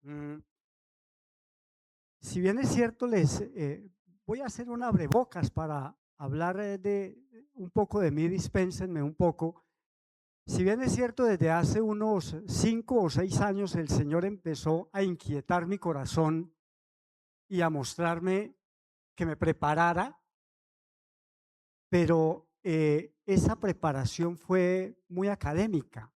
Mm, Si bien es cierto, les voy a hacer un abrebocas para hablar de un poco de mí, dispénsenme un poco. Si bien es cierto, desde hace unos 5 o 6 años el Señor empezó a inquietar mi corazón y a mostrarme que me preparara, pero esa preparación fue muy académica.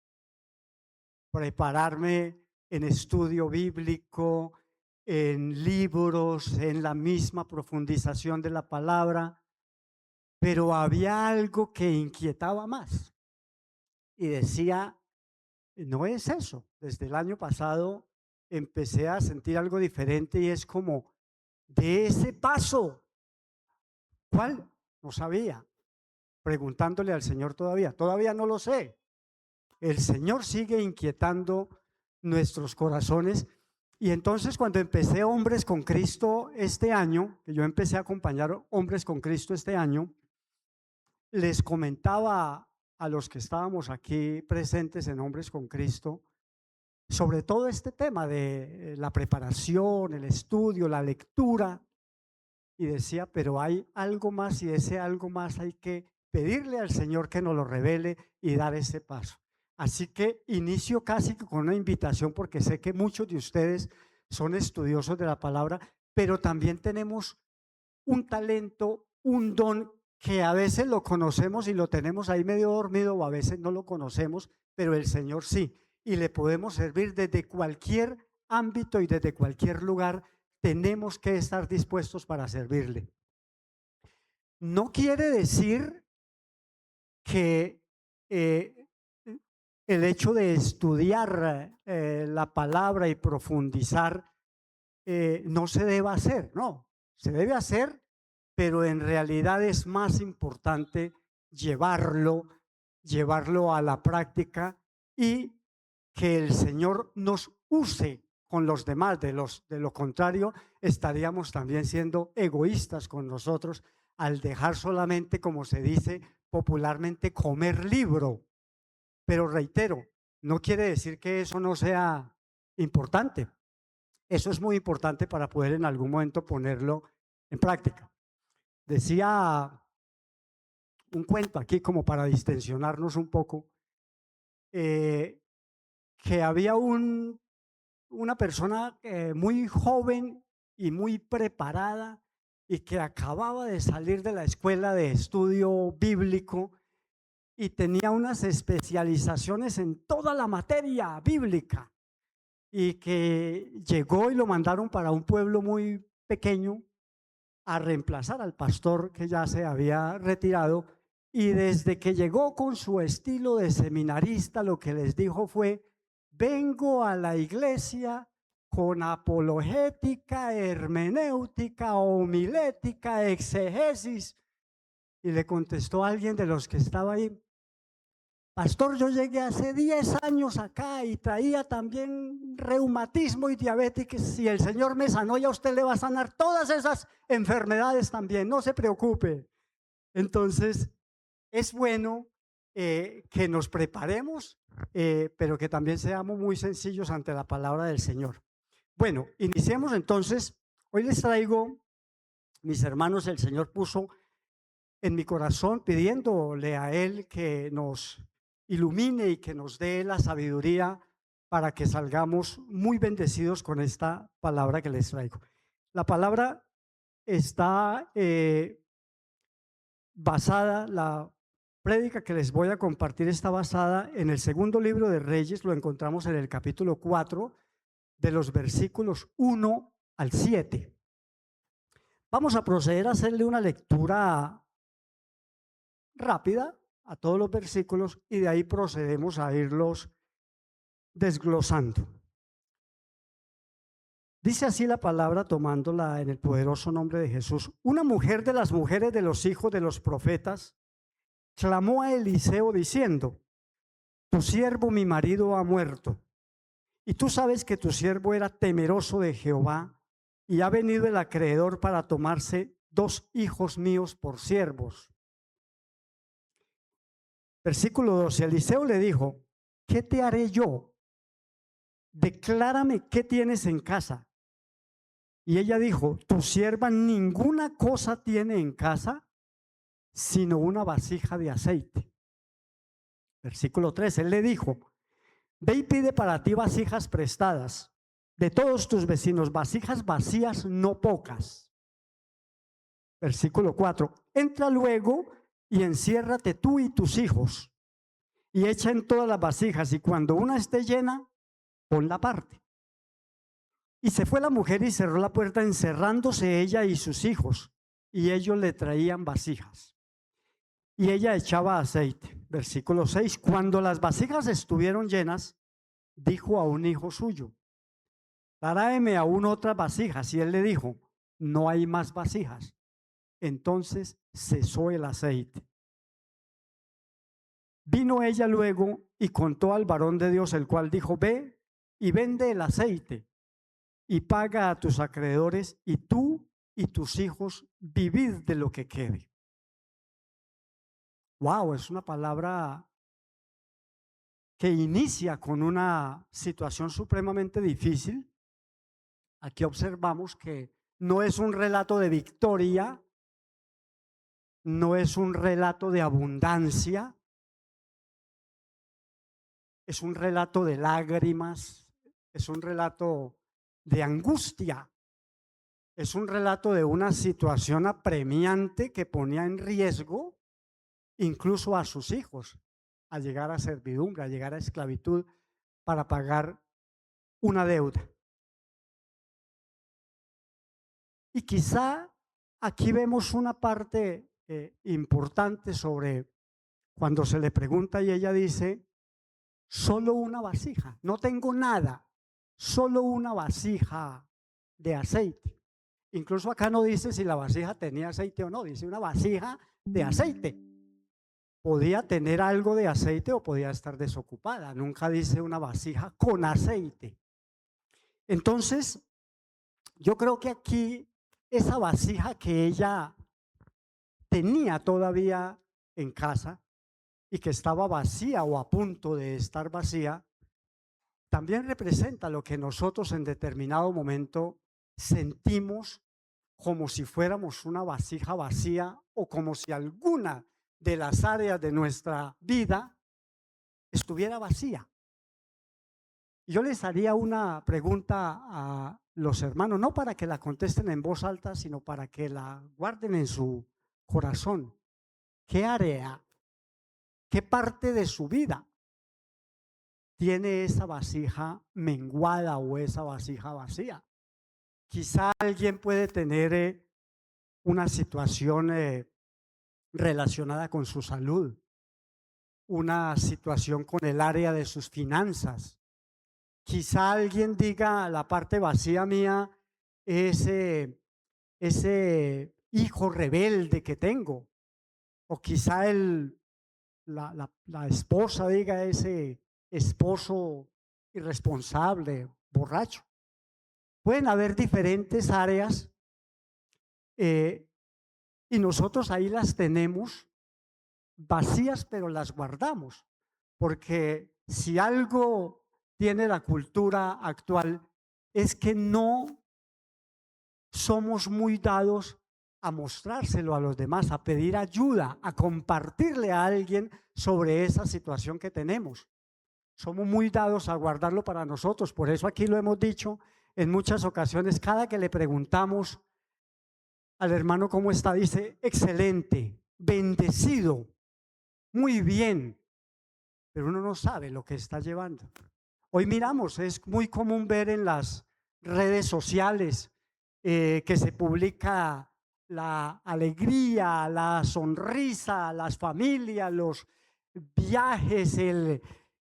Prepararme en estudio bíblico, en libros, en la misma profundización de la palabra, pero había algo que inquietaba más y decía, no es eso. Desde el año pasado empecé a sentir algo diferente y es como, de ese paso, ¿cuál? No sabía, preguntándole al Señor todavía no lo sé. El Señor sigue inquietando nuestros corazones. Y entonces cuando empecé Hombres con Cristo este año, que yo empecé a acompañar Hombres con Cristo este año, les comentaba a los que estábamos aquí presentes en Hombres con Cristo sobre todo este tema de la preparación, el estudio, la lectura, y decía, pero hay algo más y ese algo más hay que pedirle al Señor que nos lo revele y dar ese paso. Así que inicio casi con una invitación porque sé que muchos de ustedes son estudiosos de la palabra, pero también tenemos un talento, un don que a veces lo conocemos y lo tenemos ahí medio dormido o a veces no lo conocemos, pero el Señor sí. Y le podemos servir desde cualquier ámbito y desde cualquier lugar. Tenemos que estar dispuestos para servirle. No quiere decir que el hecho de estudiar la palabra y profundizar no se deba hacer, no, se debe hacer, pero en realidad es más importante llevarlo a la práctica y que el Señor nos use con los demás. De lo contrario, estaríamos también siendo egoístas con nosotros al dejar solamente, como se dice popularmente, comer libro. Pero reitero, no quiere decir que eso no sea importante. Eso es muy importante para poder en algún momento ponerlo en práctica. Decía un cuento aquí como para distensionarnos un poco, eh, que había una persona muy joven y muy preparada y que acababa de salir de la escuela de estudio bíblico y tenía unas especializaciones en toda la materia bíblica y que llegó y lo mandaron para un pueblo muy pequeño a reemplazar al pastor que ya se había retirado, y desde que llegó con su estilo de seminarista lo que les dijo fue: vengo a la iglesia con apologética, hermenéutica, homilética, exegesis. Y le contestó a alguien de los que estaba ahí: pastor, yo llegué hace 10 años acá y traía también reumatismo y diabetes, y el Señor me sanó y a usted le va a sanar todas esas enfermedades también, no se preocupe. Entonces, es bueno que nos preparemos, pero que también seamos muy sencillos ante la palabra del Señor. Bueno, iniciemos entonces. Hoy les traigo, mis hermanos, el Señor puso en mi corazón pidiéndole a Él que nos ilumine y que nos dé la sabiduría para que salgamos muy bendecidos con esta palabra que les traigo. La palabra está basada, la prédica que les voy a compartir está basada en el segundo libro de Reyes. Lo encontramos en el capítulo 4, de los versículos 1 al 7. Vamos a proceder a hacerle una lectura rápida a todos los versículos y de ahí procedemos a irlos desglosando. Dice así la palabra, tomándola en el poderoso nombre de Jesús: una mujer de las mujeres de los hijos de los profetas clamó a Eliseo diciendo: tu siervo mi marido ha muerto, y tú sabes que tu siervo era temeroso de Jehová, y ha venido el acreedor para tomarse 2 hijos míos por siervos. Versículo 12. Eliseo le dijo: ¿qué te haré yo? declárame qué tienes en casa. Y ella dijo, tu sierva ninguna cosa tiene en casa, sino una vasija de aceite. Versículo 3, él le dijo, ve y pide para ti vasijas prestadas de todos tus vecinos, vasijas vacías, no pocas. Versículo 4, entra luego y enciérrate tú y tus hijos y echa en todas las vasijas, y cuando una esté llena, ponla aparte. Y se fue la mujer y cerró la puerta, encerrándose ella y sus hijos, y ellos le traían vasijas. Y ella echaba aceite. Versículo 6, cuando las vasijas estuvieron llenas, dijo a un hijo suyo, tráeme aún otras vasijas. Y él le dijo, no hay más vasijas. Entonces cesó el aceite. Vino ella luego y contó al varón de Dios, el cual dijo, ve y vende el aceite y paga a tus acreedores, y tú y tus hijos vivid de lo que quede. Wow, es una palabra que inicia con una situación supremamente difícil. Aquí observamos que no es un relato de victoria, no es un relato de abundancia, es un relato de lágrimas, es un relato de angustia, es un relato de una situación apremiante que ponía en riesgo incluso a sus hijos, a llegar a servidumbre, a llegar a esclavitud para pagar una deuda. Y quizá aquí vemos una parte importante sobre cuando se le pregunta y ella dice, solo una vasija, no tengo nada, solo una vasija de aceite. Incluso acá no dice si la vasija tenía aceite o no, dice una vasija de aceite. Podía tener algo de aceite o podía estar desocupada, nunca dice una vasija con aceite. Entonces, yo creo que aquí esa vasija que ella tenía todavía en casa y que estaba vacía o a punto de estar vacía, también representa lo que nosotros en determinado momento sentimos como si fuéramos una vasija vacía o como si alguna de las áreas de nuestra vida estuviera vacía. Yo les haría una pregunta a los hermanos, no para que la contesten en voz alta, sino para que la guarden en su corazón. ¿Qué área, qué parte de su vida tiene esa vasija menguada o esa vasija vacía? Quizá alguien puede tener una situación relacionada con su salud, una situación con el área de sus finanzas. Quizá alguien diga, la parte vacía mía es ese hijo rebelde que tengo. O quizá la esposa diga, ese esposo irresponsable, borracho. Pueden haber diferentes áreas y nosotros ahí las tenemos vacías, pero las guardamos. Porque si algo tiene la cultura actual es que no somos muy dados a mostrárselo a los demás, a pedir ayuda, a compartirle a alguien sobre esa situación que tenemos. Somos muy dados a guardarlo para nosotros. Por eso aquí lo hemos dicho en muchas ocasiones. Cada que le preguntamos al hermano cómo está, dice excelente, bendecido, muy bien, pero uno no sabe lo que está llevando. Hoy miramos, es muy común ver en las redes sociales que se publica la alegría, la sonrisa, las familias, los viajes,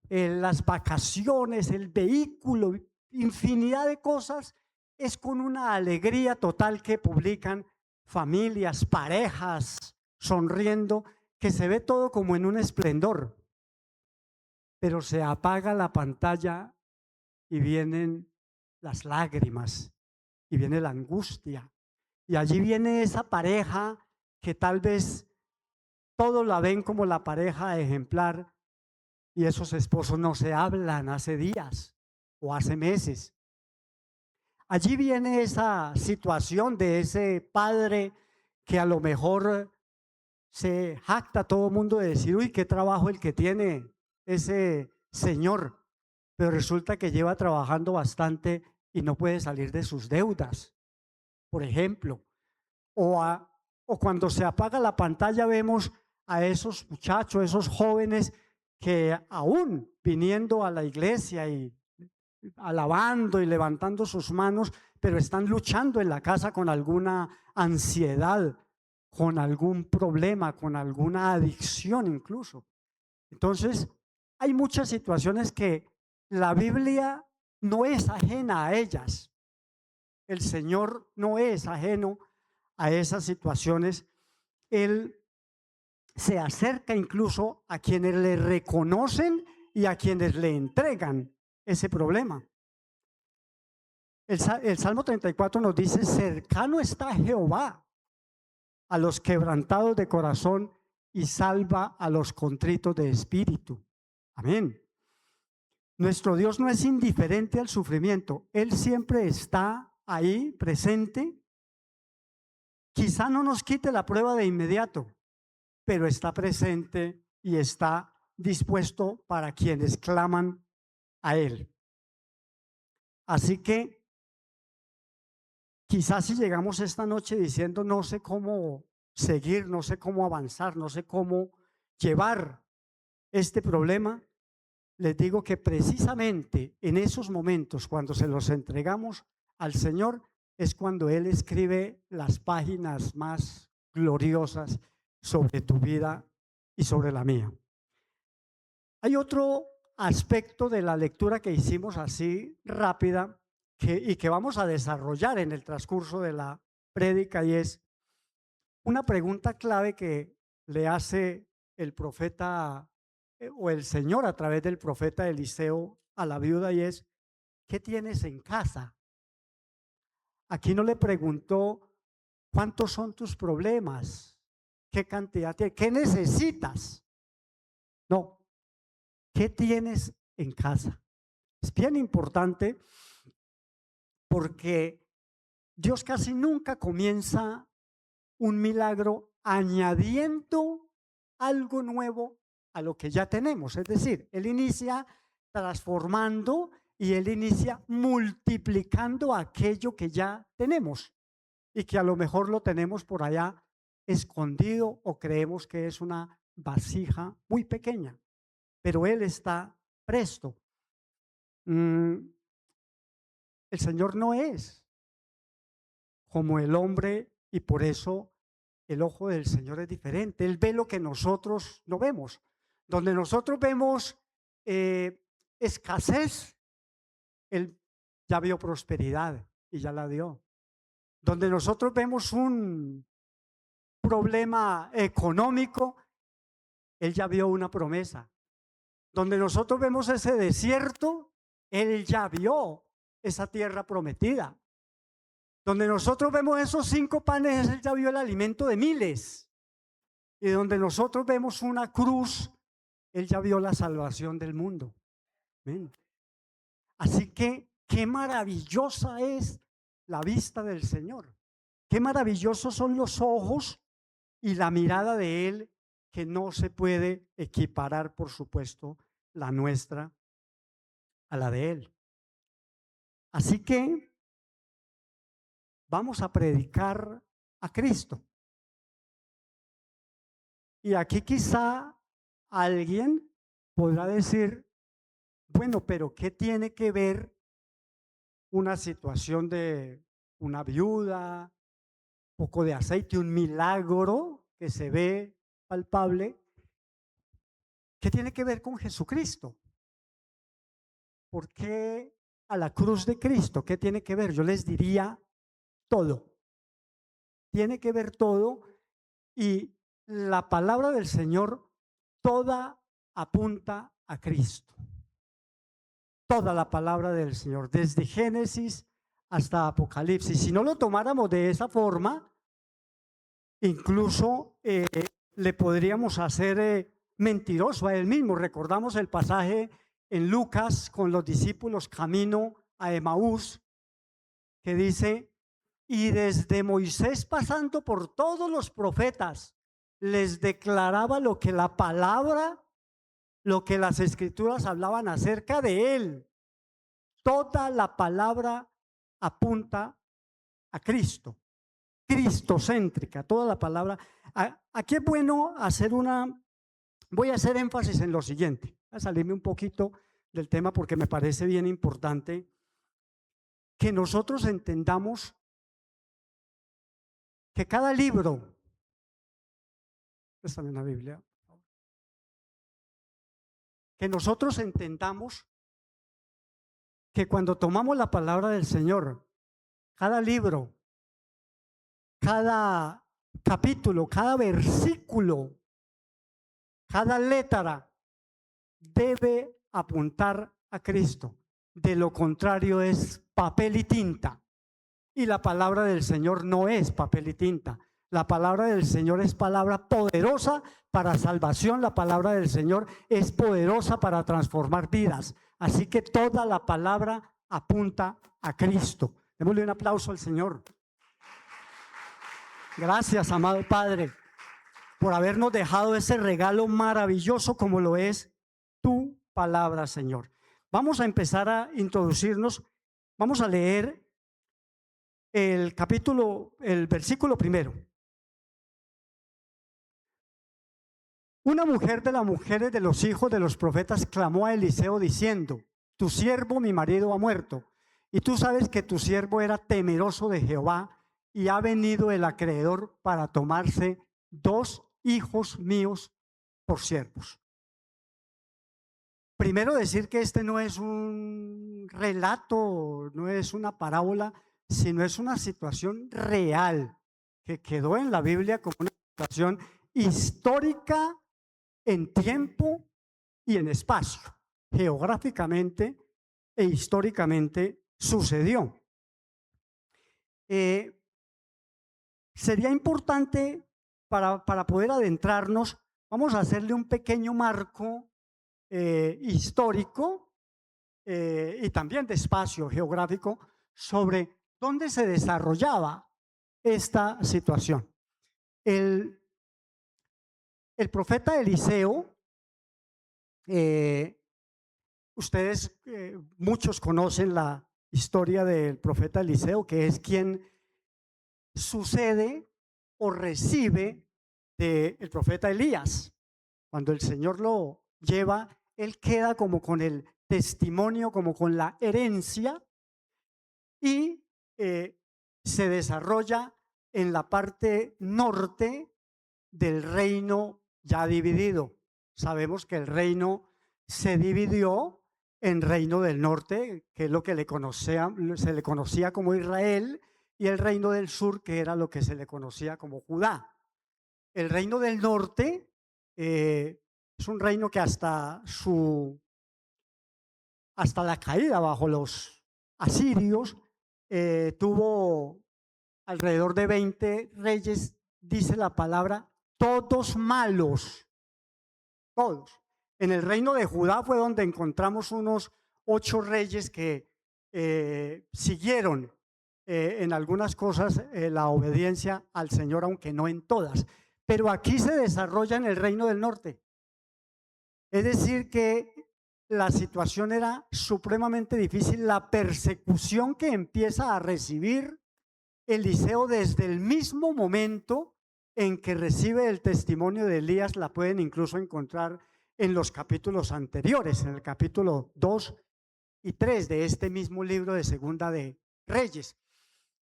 las vacaciones, el vehículo, infinidad de cosas. Es con una alegría total que publican familias, parejas, sonriendo, que se ve todo como en un esplendor. Pero se apaga la pantalla y vienen las lágrimas y viene la angustia. Y allí viene esa pareja que tal vez todos la ven como la pareja ejemplar y esos esposos no se hablan hace días. o hace meses. Allí viene esa situación de ese padre que a lo mejor se jacta todo el mundo de decir, uy, qué trabajo el que tiene ese señor, pero resulta que lleva trabajando bastante y no puede salir de sus deudas, por ejemplo. O cuando se apaga la pantalla vemos a esos muchachos, esos jóvenes que aún viniendo a la iglesia y alabando y levantando sus manos, pero están luchando en la casa con alguna ansiedad, con algún problema, con alguna adicción incluso. Entonces, hay muchas situaciones que la Biblia no es ajena a ellas. El Señor no es ajeno a esas situaciones. Él se acerca incluso a quienes le reconocen y a quienes le entregan ese problema. El Salmo 34 nos dice, cercano está Jehová a los quebrantados de corazón y salva a los contritos de espíritu. Amén. Nuestro Dios no es indiferente al sufrimiento. Él siempre está ahí presente. Quizá no nos quite la prueba de inmediato, pero está presente y está dispuesto para quienes claman a Él. Así que quizás si llegamos esta noche diciendo no sé cómo seguir, no sé cómo avanzar, no sé cómo llevar este problema, les digo que precisamente en esos momentos cuando se los entregamos al Señor es cuando Él escribe las páginas más gloriosas sobre tu vida y sobre la mía. Hay otro aspecto de la lectura que hicimos así rápida y que vamos a desarrollar en el transcurso de la prédica, y es una pregunta clave que le hace el profeta o el Señor a través del profeta Eliseo a la viuda, y es: ¿qué tienes en casa? Aquí no le preguntó cuántos son tus problemas, qué cantidad tienes, qué necesitas. No, ¿qué tienes en casa? Es bien importante porque Dios casi nunca comienza un milagro añadiendo algo nuevo a lo que ya tenemos. Es decir, Él inicia transformando y Él inicia multiplicando aquello que ya tenemos y que a lo mejor lo tenemos por allá escondido o creemos que es una vasija muy pequeña, pero Él está presto. El Señor no es como el hombre y por eso el ojo del Señor es diferente. Él ve lo que nosotros no vemos. Donde nosotros vemos escasez, Él ya vio prosperidad y ya la dio. Donde nosotros vemos un problema económico, Él ya vio una promesa. Donde nosotros vemos ese desierto, Él ya vio esa tierra prometida. Donde nosotros vemos esos 5 panes, Él ya vio el alimento de miles. Y donde nosotros vemos una cruz, Él ya vio la salvación del mundo. ¿Ven? Así que qué maravillosa es la vista del Señor. Qué maravillosos son los ojos y la mirada de Él, que no se puede equiparar, por supuesto, la nuestra a la de Él. Así que vamos a predicar a Cristo. Y aquí quizá alguien podrá decir, bueno, pero ¿qué tiene que ver una situación de una viuda, poco de aceite, un milagro que se ve palpable? ¿Qué tiene que ver con Jesucristo? ¿Por qué a la cruz de Cristo? ¿Qué tiene que ver? Yo les diría todo. Tiene que ver todo, y la palabra del Señor toda apunta a Cristo. Toda la palabra del Señor, desde Génesis hasta Apocalipsis. Si no lo tomáramos de esa forma, incluso le podríamos hacer mentiroso a Él mismo. Recordamos el pasaje en Lucas con los discípulos camino a Emaús, que dice: y desde Moisés pasando por todos los profetas, les declaraba lo que la palabra, lo que las escrituras hablaban acerca de él. Toda la palabra apunta a Cristo, cristocéntrica, toda la palabra. Aquí es bueno hacer voy a hacer énfasis en lo siguiente. Voy a salirme un poquito del tema porque me parece bien importante que nosotros entendamos que cada libro, préstame una Biblia, que nosotros entendamos que cuando tomamos la palabra del Señor, cada libro, cada capítulo, cada versículo, cada letra debe apuntar a Cristo. De lo contrario es papel y tinta. Y la palabra del Señor no es papel y tinta. La palabra del Señor es palabra poderosa para salvación. La palabra del Señor es poderosa para transformar vidas. Así que toda la palabra apunta a Cristo. Démosle un aplauso al Señor. Gracias, amado Padre, por habernos dejado ese regalo maravilloso como lo es tu palabra, Señor. Vamos a empezar a introducirnos. Vamos a leer el versículo primero. Una mujer de las mujeres de los hijos de los profetas clamó a Eliseo diciendo: tu siervo, mi marido, ha muerto, y tú sabes que tu siervo era temeroso de Jehová, y ha venido el acreedor para tomarse 2 hijos míos por siervos. Primero decir que este no es un relato, no es una parábola, sino es una situación real que quedó en la Biblia como una situación histórica en tiempo y en espacio. Geográficamente e históricamente sucedió. Sería importante para poder adentrarnos, vamos a hacerle un pequeño marco histórico y también de espacio geográfico sobre dónde se desarrollaba esta situación. El profeta Eliseo, ustedes muchos conocen la historia del profeta Eliseo, que es quien sucede o recibe del profeta Elías. Cuando el Señor lo lleva, él queda como con el testimonio, como con la herencia, y se desarrolla en la parte norte del reino ya dividido. Sabemos que el reino se dividió en reino del norte, que es lo que se le conocía como Israel, y el reino del sur, que era lo que se le conocía como Judá. El reino del norte es un reino que hasta la caída bajo los asirios tuvo alrededor de 20 reyes, dice la palabra, todos malos, todos. En el reino de Judá fue donde encontramos unos 8 reyes que siguieron en algunas cosas la obediencia al Señor, aunque no en todas. Pero aquí se desarrolla en el reino del norte. Es decir, que la situación era supremamente difícil. La persecución que empieza a recibir Eliseo desde el mismo momento en que recibe el testimonio de Elías, la pueden incluso encontrar en los capítulos anteriores, en el capítulo 2 y 3 de este mismo libro de Segunda de Reyes.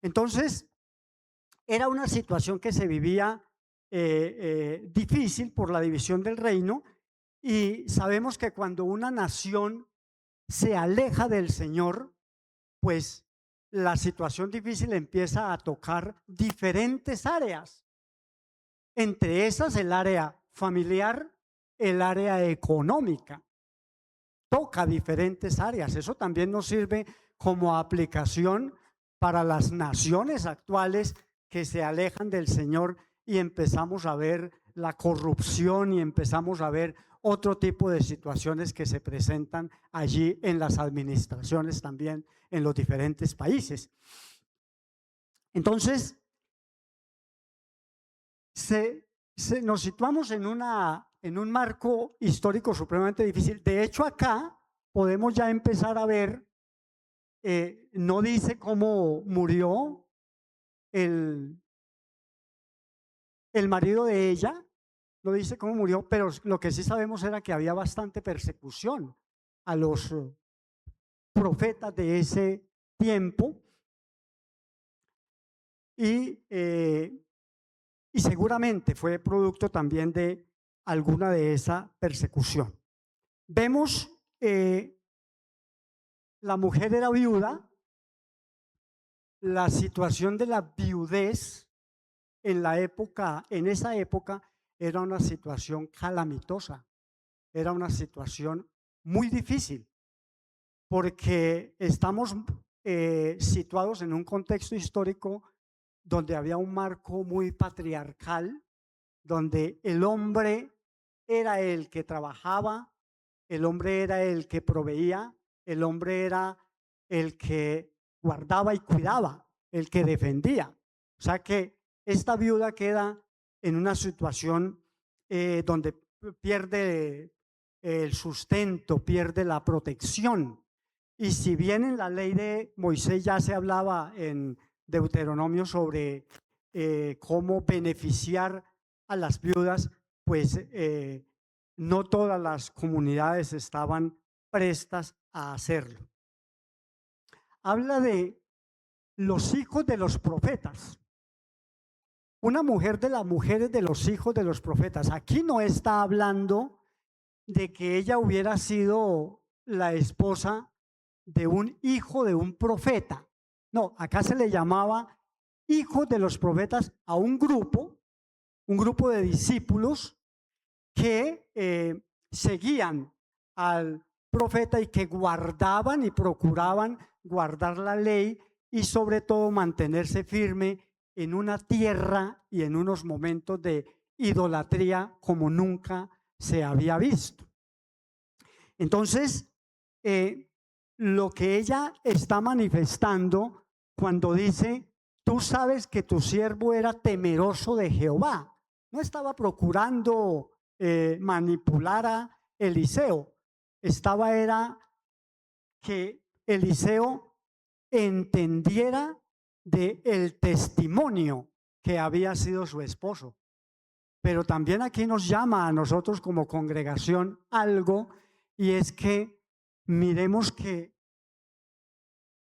Entonces, era una situación que se vivía difícil por la división del reino, y sabemos que cuando una nación se aleja del Señor, pues la situación difícil empieza a tocar diferentes áreas, entre esas el área familiar, el área económica, toca diferentes áreas. Eso también nos sirve como aplicación para las naciones actuales que se alejan del Señor y empezamos a ver la corrupción y empezamos a ver otro tipo de situaciones que se presentan allí en las administraciones también en los diferentes países. Entonces, nos situamos en un marco histórico supremamente difícil. De hecho, acá podemos ya empezar a ver, no dice cómo murió el marido de ella, no dice cómo murió, pero lo que sí sabemos era que había bastante persecución a los profetas de ese tiempo y seguramente fue producto también de alguna de esa persecución. Vemos, la mujer era viuda, la situación de la viudez en esa época era una situación calamitosa, era una situación muy difícil, porque estamos situados en un contexto histórico donde había un marco muy patriarcal, donde el hombre era el que trabajaba, el hombre era el que proveía, el hombre era el que guardaba y cuidaba, el que defendía. O sea que esta viuda queda en una situación donde pierde el sustento, pierde la protección. Y si bien en la ley de Moisés ya se hablaba en Deuteronomio sobre cómo beneficiar a las viudas, pues no todas las comunidades estaban prestas a hacerlo. Habla de los hijos de los profetas. Una mujer de las mujeres de los hijos de los profetas. Aquí no está hablando de que ella hubiera sido la esposa de un hijo de un profeta. No, acá se le llamaba hijos de los profetas a un grupo de discípulos que seguían al profeta y que guardaban y procuraban guardar la ley y sobre todo mantenerse firme en una tierra y en unos momentos de idolatría como nunca se había visto. Entonces, lo que ella está manifestando cuando dice, tú sabes que tu siervo era temeroso de Jehová, no estaba procurando manipular a Eliseo, era que Eliseo entendiera del testimonio que había sido su esposo. Pero también aquí nos llama a nosotros como congregación algo, y es que miremos que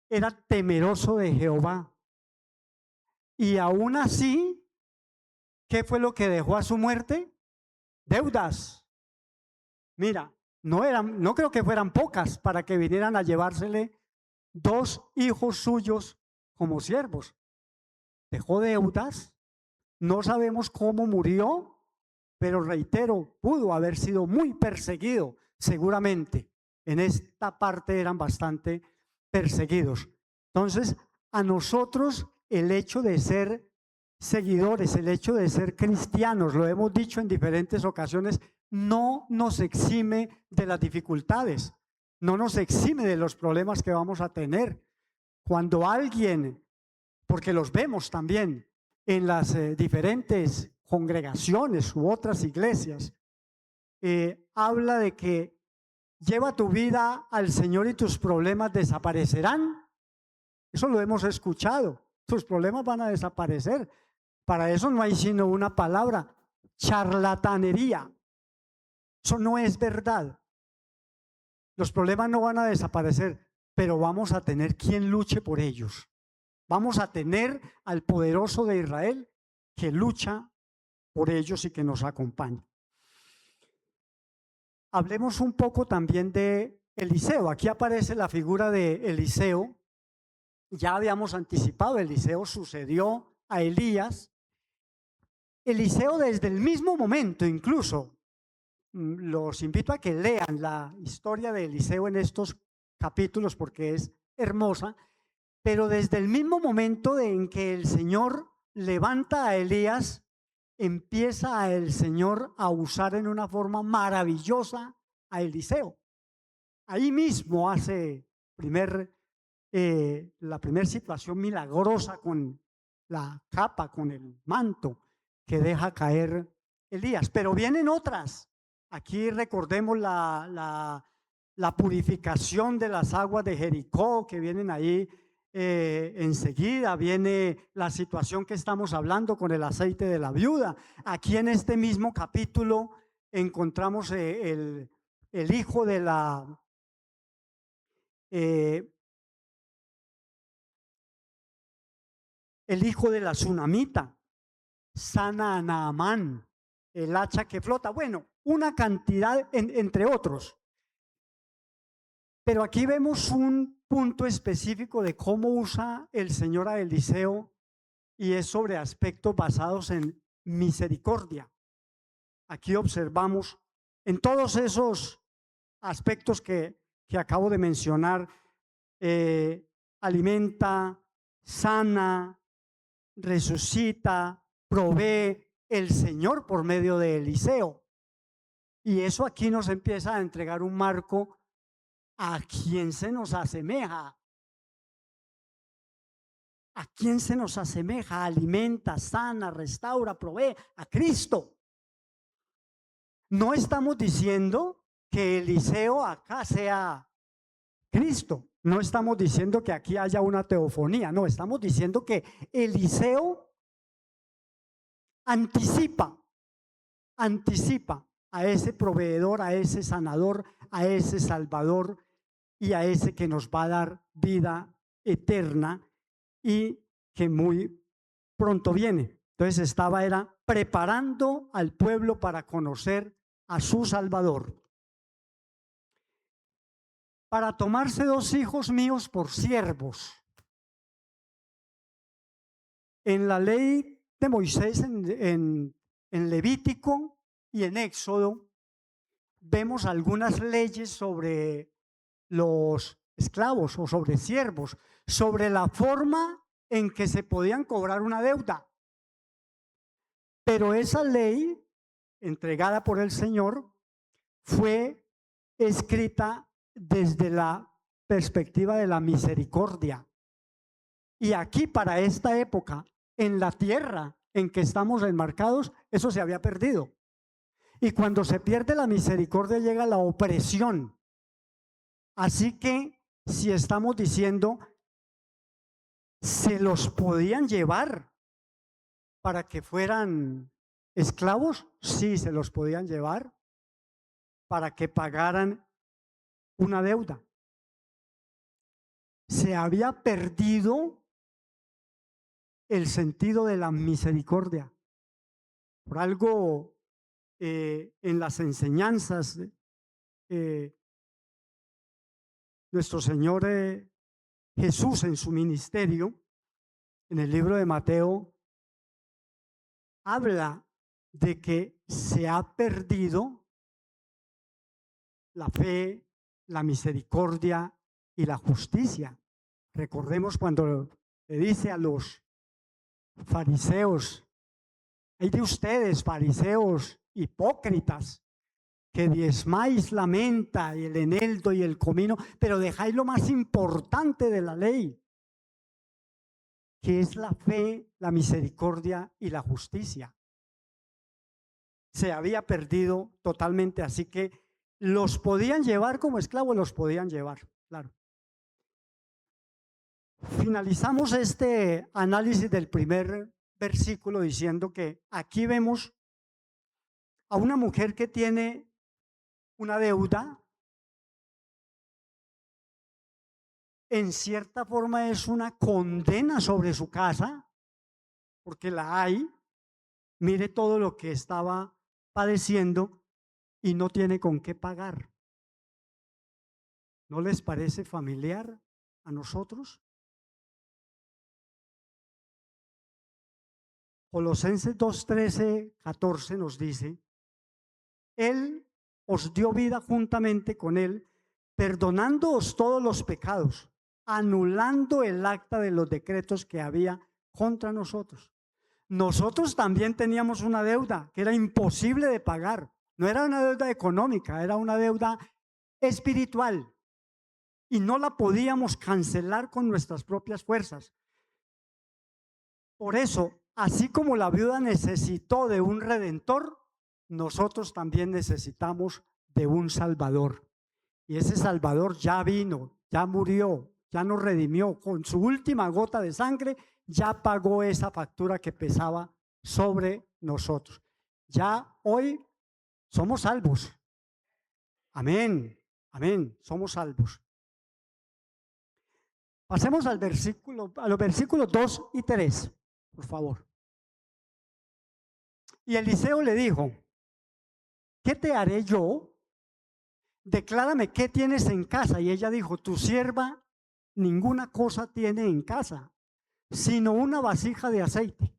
era temeroso de Jehová. Y aún así, ¿qué fue lo que dejó a su muerte? Deudas. Mira, no creo que fueran pocas para que vinieran a llevársele 2 hijos suyos como siervos. Dejó deudas. No sabemos cómo murió, pero reitero, pudo haber sido muy perseguido, seguramente. En esta parte eran bastante perseguidos. Entonces, a nosotros el hecho de ser seguidores, el hecho de ser cristianos, lo hemos dicho en diferentes ocasiones, no nos exime de las dificultades, no nos exime de los problemas que vamos a tener. Cuando alguien, porque los vemos también en las diferentes congregaciones u otras iglesias, habla de que lleva tu vida al Señor y tus problemas desaparecerán. Eso lo hemos escuchado. Tus problemas van a desaparecer. Para eso no hay sino una palabra: charlatanería. Eso no es verdad. Los problemas no van a desaparecer, pero vamos a tener quien luche por ellos. Vamos a tener al poderoso de Israel que lucha por ellos y que nos acompaña. Hablemos un poco también de Eliseo. Aquí aparece la figura de Eliseo. Ya habíamos anticipado, Eliseo sucedió a Elías. Eliseo desde el mismo momento, incluso, los invito a que lean la historia de Eliseo en estos capítulos porque es hermosa, pero desde el mismo momento en que el Señor levanta a Elías, empieza el Señor a usar en una forma maravillosa a Eliseo. Ahí mismo hace la primera situación milagrosa con la capa, con el manto que deja caer Elías. Pero vienen otras. Aquí recordemos la purificación de las aguas de Jericó que vienen ahí. Enseguida viene la situación que estamos hablando con el aceite de la viuda. Aquí en este mismo capítulo encontramos el hijo de la tsunamita, sana a Naamán, el hacha que flota. Bueno, una cantidad, entre otros. Pero aquí vemos un punto específico de cómo usa el Señor a Eliseo, y es sobre aspectos basados en misericordia. Aquí observamos en todos esos aspectos que acabo de mencionar, alimenta, sana, resucita, provee el Señor por medio de Eliseo. Y eso aquí nos empieza a entregar un marco a quien se nos asemeja. ¿A quién se nos asemeja? Alimenta, sana, restaura, provee a Cristo. No estamos diciendo que Eliseo acá sea Cristo. No estamos diciendo que aquí haya una teofonía. No, estamos diciendo que Eliseo anticipa a ese proveedor, a ese sanador, a ese salvador y a ese que nos va a dar vida eterna y que muy pronto viene. Entonces era preparando al pueblo para conocer a su Salvador. Para tomarse 2 hijos míos por siervos. En la ley de Moisés, en Levítico y en Éxodo, vemos algunas leyes sobre los esclavos o sobre siervos, sobre la forma en que se podían cobrar una deuda. Pero esa ley, entregada por el Señor, fue escrita desde la perspectiva de la misericordia. Y aquí, para esta época, en la tierra en que estamos enmarcados, eso se había perdido. Y cuando se pierde la misericordia, llega la opresión. Así que, si estamos diciendo, se los podían llevar para que fueran esclavos, sí, se los podían llevar para que pagaran una deuda. Se había perdido el sentido de la misericordia. Por algo, en las enseñanzas, nuestro Señor Jesús, en su ministerio, en el libro de Mateo, habla de que se ha perdido la fe, la misericordia y la justicia. Recordemos cuando le dice a los fariseos: hay de ustedes, fariseos hipócritas, que diezmáis la menta y el eneldo y el comino, pero dejáis lo más importante de la ley, que es la fe, la misericordia y la justicia. Se había perdido totalmente, así que los podían llevar como esclavos, los podían llevar, claro. Finalizamos este análisis del primer versículo diciendo que aquí vemos a una mujer que tiene una deuda. En cierta forma es una condena sobre su casa, porque la hay. Mire todo lo que estaba padeciendo y no tiene con qué pagar. ¿No les parece familiar a nosotros? Colosenses 2:13-14 nos dice: Él os dio vida juntamente con Él, perdonándoos todos los pecados, anulando el acta de los decretos que había contra nosotros. nosotros también teníamos una deuda que era imposible de pagar. No era una deuda económica, era una deuda espiritual. Y no la podíamos cancelar con nuestras propias fuerzas. Por eso, así como la viuda necesitó de un redentor, nosotros también necesitamos de un Salvador. Y ese Salvador ya vino, ya murió, ya nos redimió. Con su última gota de sangre, ya pagó esa factura que pesaba sobre nosotros. Ya hoy somos salvos. Amén, amén, somos salvos. Pasemos a los versículos 2 y 3, por favor. Y Eliseo le dijo: ¿qué te haré yo? Declárame qué tienes en casa. Y ella dijo: tu sierva ninguna cosa tiene en casa, sino una vasija de aceite.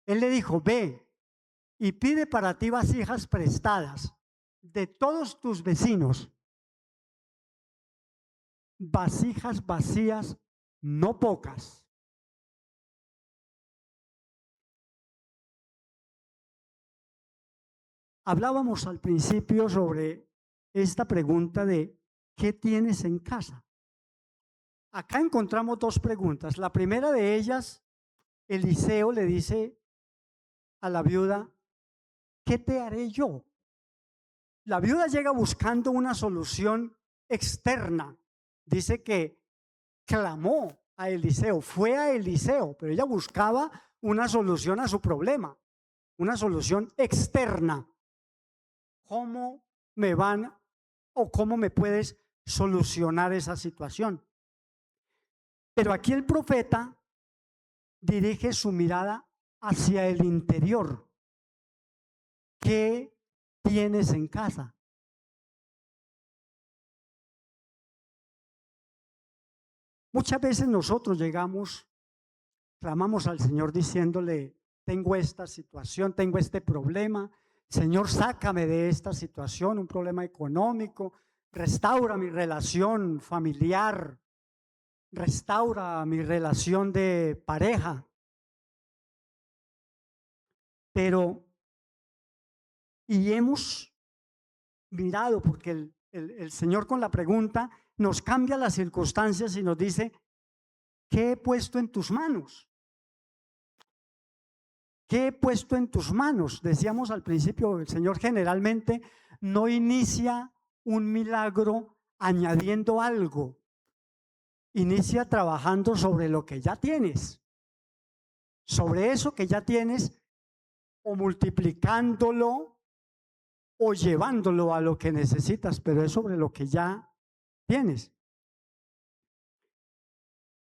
Él le dijo: ve y pide para ti vasijas prestadas de todos tus vecinos, vasijas vacías, no pocas. Hablábamos al principio sobre esta pregunta de ¿qué tienes en casa? Acá encontramos dos preguntas. La primera de ellas, Eliseo le dice a la viuda: ¿qué te haré yo? La viuda llega buscando una solución externa. Dice que clamó a Eliseo, fue a Eliseo, pero ella buscaba una solución a su problema, una solución externa. ¿Cómo me van o cómo me puedes solucionar esa situación? Pero aquí el profeta dirige su mirada hacia el interior. ¿Qué tienes en casa? Muchas veces nosotros llegamos, clamamos al Señor diciéndole: tengo esta situación, tengo este problema. Señor, sácame de esta situación, un problema económico, restaura mi relación familiar, restaura mi relación de pareja. Pero, y hemos mirado, porque el Señor con la pregunta nos cambia las circunstancias y nos dice: ¿qué he puesto en tus manos? ¿Qué he puesto en tus manos? Decíamos al principio, el Señor generalmente no inicia un milagro añadiendo algo. Inicia trabajando sobre lo que ya tienes. Sobre eso que ya tienes, o multiplicándolo o llevándolo a lo que necesitas, pero es sobre lo que ya tienes.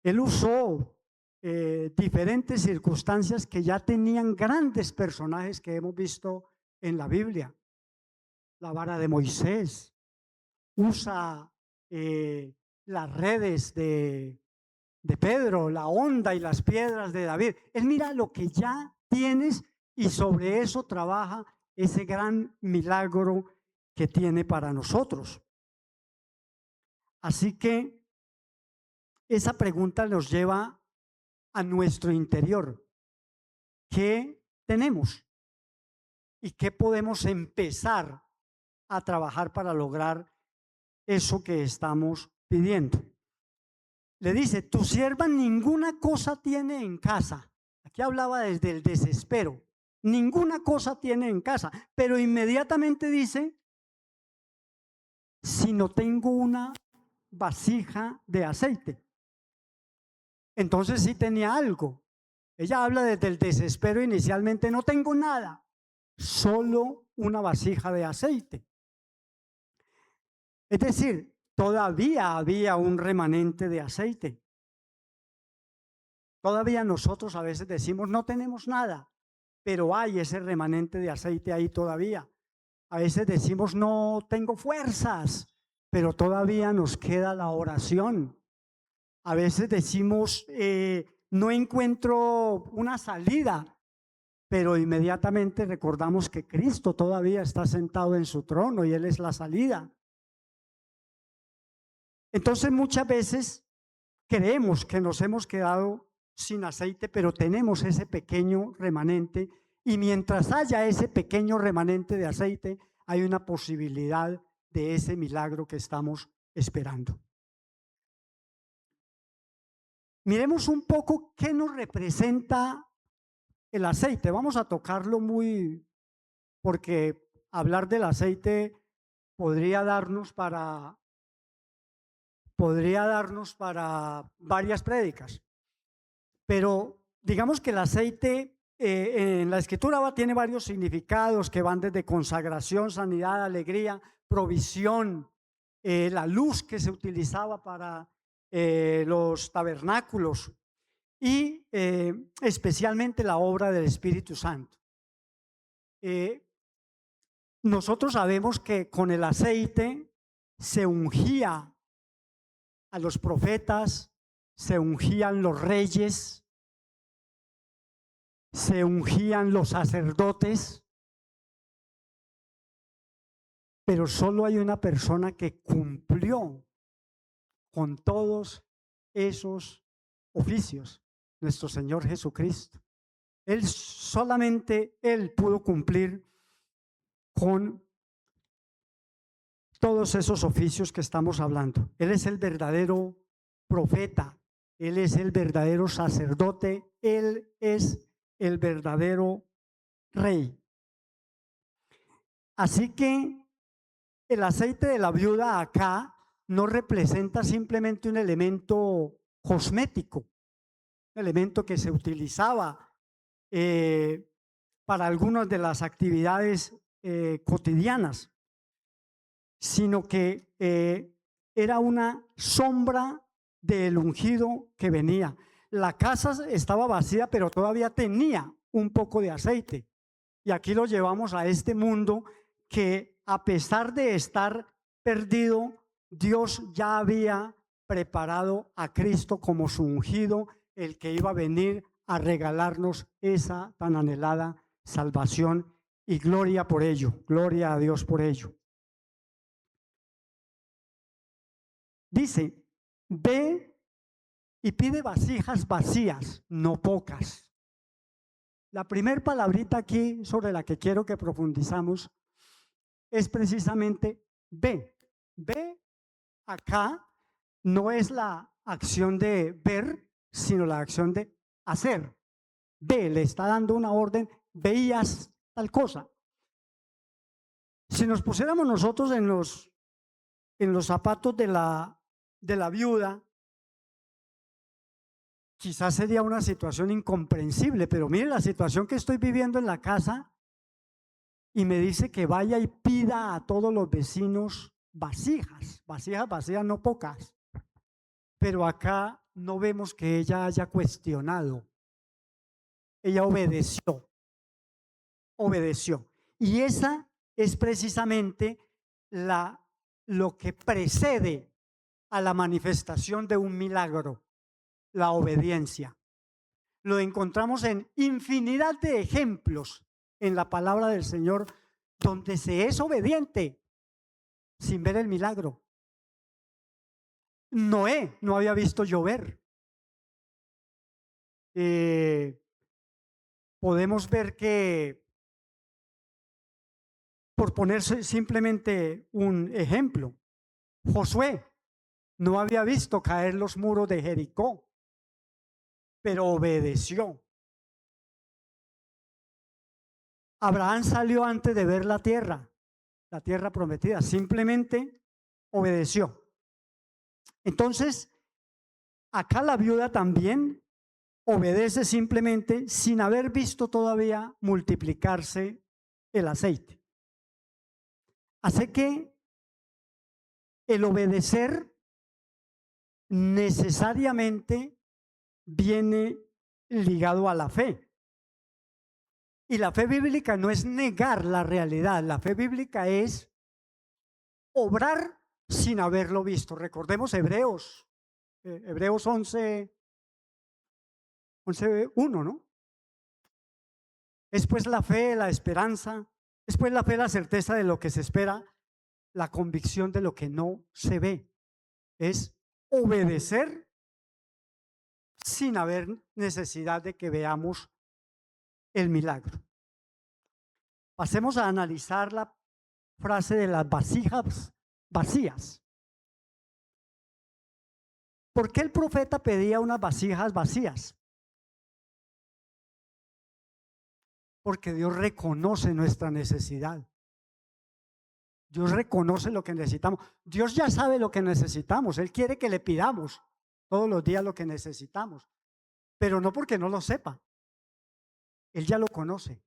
Él usó diferentes circunstancias que ya tenían grandes personajes que hemos visto en la Biblia. La vara de Moisés, usa las redes de Pedro, la honda y las piedras de David. Él mira lo que ya tienes y sobre eso trabaja ese gran milagro que tiene para nosotros. Así que esa pregunta nos lleva a nuestro interior. ¿Qué tenemos? ¿Y qué podemos empezar a trabajar para lograr eso que estamos pidiendo? Le dice: tu sierva ninguna cosa tiene en casa. Aquí hablaba desde el desespero. Ninguna cosa tiene en casa. Pero inmediatamente dice: si no tengo una vasija de aceite. Entonces sí tenía algo. Ella habla desde el desespero inicialmente: no tengo nada, solo una vasija de aceite. Es decir, todavía había un remanente de aceite. Todavía nosotros a veces decimos: no tenemos nada, pero hay ese remanente de aceite ahí todavía. A veces decimos: no tengo fuerzas, pero todavía nos queda la oración. A veces decimos: no encuentro una salida, pero inmediatamente recordamos que Cristo todavía está sentado en su trono y Él es la salida. Entonces muchas veces creemos que nos hemos quedado sin aceite, pero tenemos ese pequeño remanente, y mientras haya ese pequeño remanente de aceite, hay una posibilidad de ese milagro que estamos esperando. Miremos un poco qué nos representa el aceite. Vamos a tocarlo porque hablar del aceite podría darnos para varias prédicas. Pero digamos que el aceite en la Escritura tiene varios significados que van desde consagración, sanidad, alegría, provisión, la luz que se utilizaba para los tabernáculos y especialmente la obra del Espíritu Santo. Nosotros sabemos que con el aceite se ungía a los profetas, se ungían los reyes, se ungían los sacerdotes, pero solo hay una persona que cumplió con todos esos oficios, nuestro Señor Jesucristo. Solamente Él pudo cumplir con todos esos oficios que estamos hablando. Él es el verdadero profeta, Él es el verdadero sacerdote, Él es el verdadero rey. Así que el aceite de la viuda acá no representa simplemente un elemento cosmético, un elemento que se utilizaba para algunas de las actividades cotidianas, sino que era una sombra del ungido que venía. La casa estaba vacía, pero todavía tenía un poco de aceite. Y aquí lo llevamos a este mundo que, a pesar de estar perdido, Dios ya había preparado a Cristo como su ungido, el que iba a venir a regalarnos esa tan anhelada salvación, y gloria por ello, gloria a Dios por ello. Dice, ve y pide vasijas vacías, no pocas. La primer palabrita aquí sobre la que quiero que profundizamos es precisamente ve. Ve acá no es la acción de ver, sino la acción de hacer. Ve, le está dando una orden, veías tal cosa. Si nos pusiéramos nosotros en los zapatos de la viuda, quizás sería una situación incomprensible, pero mire la situación que estoy viviendo en la casa, y me dice que vaya y pida a todos los vecinos vasijas vacías, no pocas. Pero acá no vemos que ella haya cuestionado. Ella obedeció. Y esa es precisamente lo que precede a la manifestación de un milagro, la obediencia. Lo encontramos en infinidad de ejemplos en la palabra del Señor, donde se es obediente sin ver el milagro. Noé no había visto llover. Podemos ver que, por ponerse simplemente un ejemplo, Josué no había visto caer los muros de Jericó, pero obedeció. Abraham salió antes de ver la tierra prometida, simplemente obedeció. Entonces, acá la viuda también obedece simplemente sin haber visto todavía multiplicarse el aceite. Así que el obedecer necesariamente viene ligado a la fe. Y la fe bíblica no es negar la realidad, la fe bíblica es obrar sin haberlo visto. Recordemos Hebreos 11:1, ¿no? Es pues la fe, la esperanza, es pues la fe, la certeza de lo que se espera, la convicción de lo que no se ve. Es obedecer sin haber necesidad de que veamos el milagro. Pasemos a analizar la frase de las vasijas vacías. ¿Por qué el profeta pedía unas vasijas vacías? Porque Dios reconoce nuestra necesidad. Dios reconoce lo que necesitamos. Dios ya sabe lo que necesitamos. Él quiere que le pidamos todos los días lo que necesitamos, pero no porque no lo sepa. Él ya lo conoce.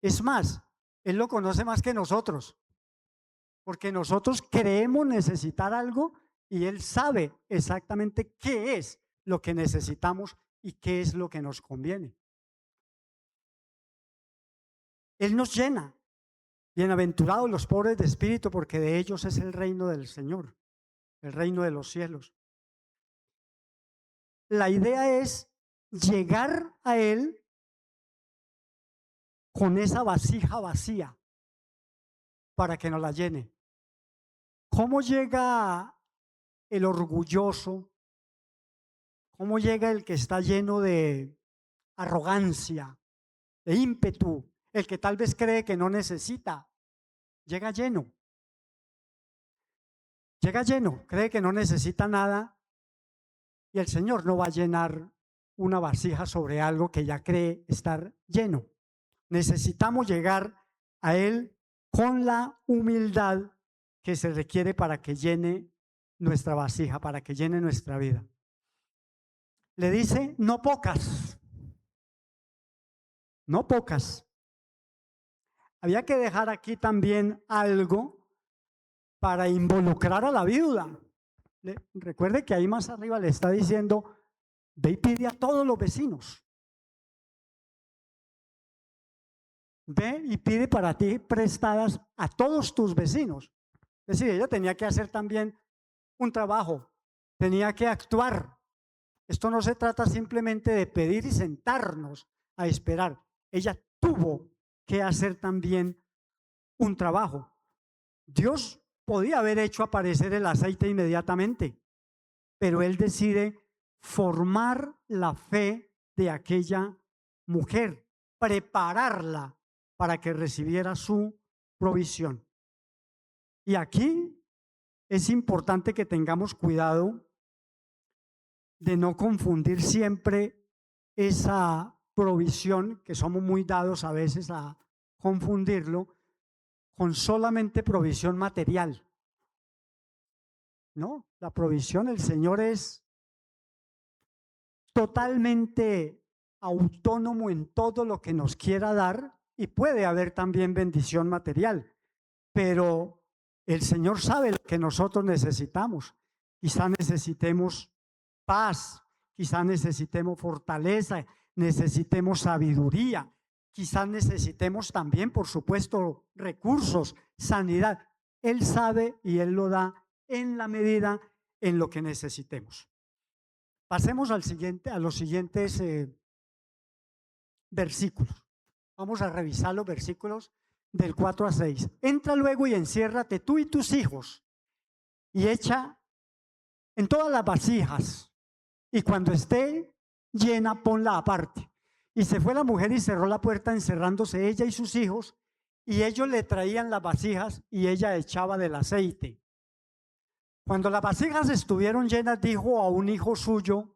Es más, Él lo conoce más que nosotros, porque nosotros creemos necesitar algo y Él sabe exactamente qué es lo que necesitamos y qué es lo que nos conviene. Él nos llena. Bienaventurados los pobres de espíritu, porque de ellos es el reino del Señor, el reino de los cielos. La idea es llegar a Él con esa vasija vacía para que nos la llene. ¿Cómo llega el orgulloso? ¿Cómo llega el que está lleno de arrogancia, de ímpetu? El que tal vez cree que no necesita. Llega lleno. Llega lleno, cree que no necesita nada y el Señor no va a llenar una vasija sobre algo que ya cree estar lleno. Necesitamos llegar a Él con la humildad que se requiere para que llene nuestra vasija, para que llene nuestra vida. Le dice, no pocas, no pocas. Había que dejar aquí también algo para involucrar a la viuda. Recuerde que ahí más arriba le está diciendo, ve y pide a todos los vecinos. Ve y pide para ti prestadas a todos tus vecinos. Es decir, ella tenía que hacer también un trabajo, tenía que actuar. Esto no se trata simplemente de pedir y sentarnos a esperar. Ella tuvo que hacer también un trabajo. Dios podía haber hecho aparecer el aceite inmediatamente, pero Él decide formar la fe de aquella mujer, prepararla para que recibiera su provisión. Y aquí es importante que tengamos cuidado de no confundir siempre esa provisión, que somos muy dados a veces a confundirlo, con solamente provisión material. No, la provisión del Señor es totalmente autónomo en todo lo que nos quiera dar y puede haber también bendición material, pero el Señor sabe lo que nosotros necesitamos. Quizá necesitemos paz, quizá necesitemos fortaleza, necesitemos sabiduría, quizás necesitemos también, por supuesto, recursos, sanidad. Él sabe y Él lo da en la medida en lo que necesitemos. Pasemos a los siguientes versículos. Vamos a revisar los versículos del 4 a 6. Entra luego y enciérrate tú y tus hijos y echa en todas las vasijas, y cuando esté llena ponla aparte. Y se fue la mujer y cerró la puerta, encerrándose ella y sus hijos, y ellos le traían las vasijas y ella echaba del aceite. Cuando las vasijas estuvieron llenas, dijo a un hijo suyo,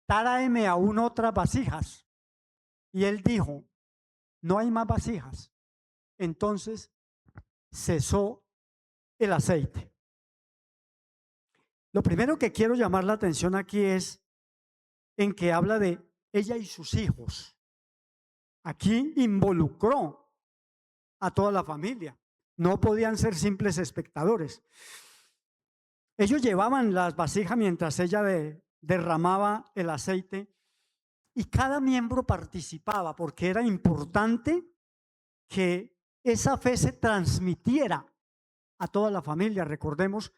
tráeme aún otras vasijas. Y él dijo, no hay más vasijas. Entonces cesó el aceite. Lo primero que quiero llamar la atención aquí es en que habla de ella y sus hijos. Aquí involucró a toda la familia. No podían ser simples espectadores. Ellos llevaban las vasijas mientras ella derramaba el aceite y cada miembro participaba porque era importante que esa fe se transmitiera a toda la familia. Recordemos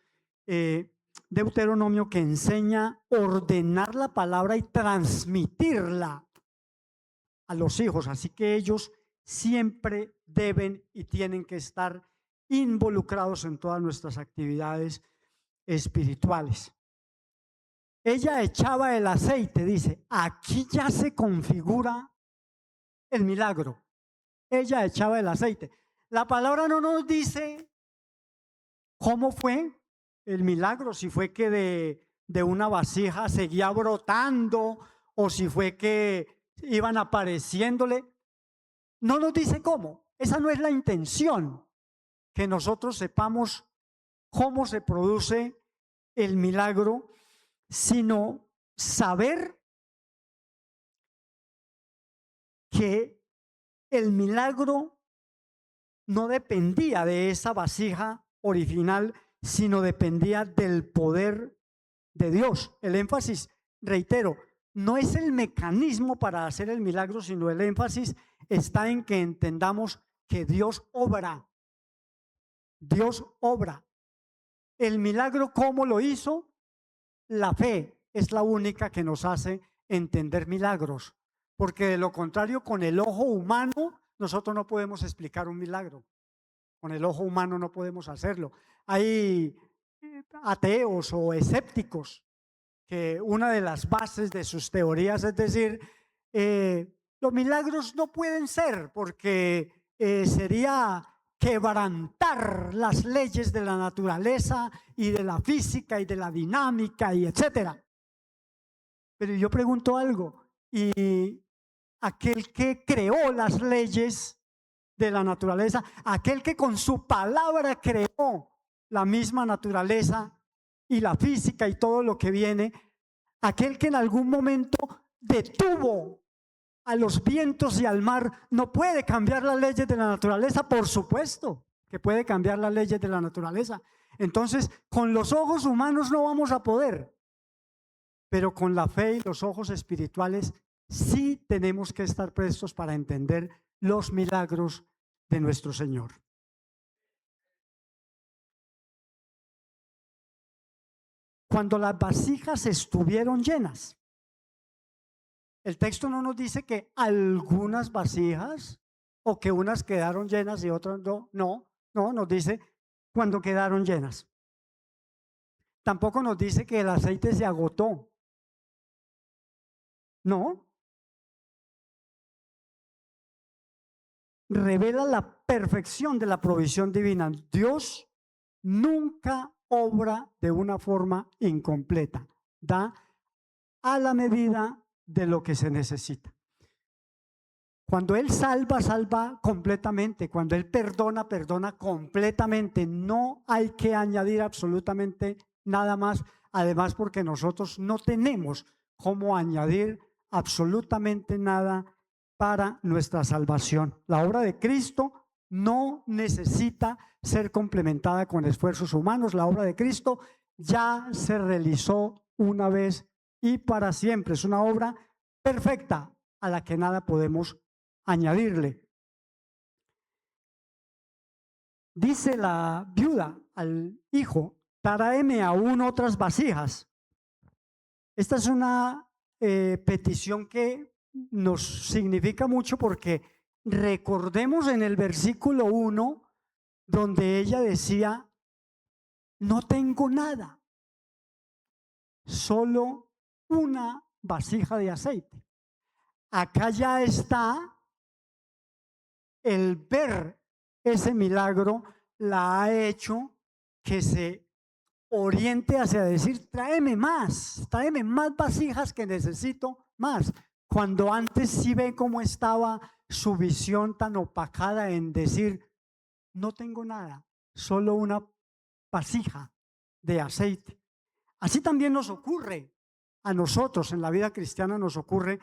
Deuteronomio, que enseña a ordenar la palabra y transmitirla a los hijos, así que ellos siempre deben y tienen que estar involucrados en todas nuestras actividades espirituales. ella echaba el aceite, dice, aquí ya se configura el milagro. Ella echaba el aceite. La palabra no nos dice cómo fue el milagro, si fue que de una vasija seguía brotando o si fue que iban apareciéndole. No nos dice cómo. Esa no es la intención, que nosotros sepamos cómo se produce el milagro, sino saber que el milagro no dependía de esa vasija original, sino dependía del poder de Dios. El énfasis, reitero, no es el mecanismo para hacer el milagro, sino el énfasis está en que entendamos que Dios obra. Dios obra. El milagro, ¿cómo lo hizo? La fe es la única que nos hace entender milagros, porque de lo contrario, con el ojo humano, nosotros no podemos explicar un milagro. Con el ojo humano no podemos hacerlo. Hay ateos o escépticos que una de las bases de sus teorías es decir, los milagros no pueden ser porque sería quebrantar las leyes de la naturaleza y de la física y de la dinámica y etcétera. Pero yo pregunto algo, y aquel que creó las leyes de la naturaleza, aquel que con su palabra creó la misma naturaleza y la física y todo lo que viene, aquel que en algún momento detuvo a los vientos y al mar, ¿no puede cambiar las leyes de la naturaleza? Por supuesto que puede cambiar las leyes de la naturaleza. Entonces, con los ojos humanos no vamos a poder, pero con la fe y los ojos espirituales sí tenemos que estar prestos para entender los milagros de nuestro Señor. Cuando las vasijas estuvieron llenas, el texto no nos dice que algunas vasijas o que unas quedaron llenas y otras no, nos dice cuando quedaron llenas. Tampoco nos dice que el aceite se agotó. No. Revela la perfección de la provisión divina. Dios nunca obra de una forma incompleta. Da a la medida de lo que se necesita. Cuando Él salva, salva completamente. Cuando Él perdona, perdona completamente. No hay que añadir absolutamente nada más. Además, porque nosotros no tenemos cómo añadir absolutamente nada para nuestra salvación. La obra de Cristo no necesita ser complementada con esfuerzos humanos. La obra de Cristo ya se realizó una vez y para siempre. Es una obra perfecta a la que nada podemos añadirle. Dice la viuda al hijo: tráeme aún otras vasijas. Esta es una petición que nos significa mucho, porque recordemos en el versículo 1 donde ella decía: no tengo nada, solo una vasija de aceite. Acá ya está el ver ese milagro, la ha hecho que se oriente hacia decir: tráeme más vasijas, que necesito más. Cuando antes sí ve cómo estaba su visión tan opacada en decir: no tengo nada, solo una vasija de aceite. Así también nos ocurre a nosotros en la vida cristiana, nos ocurre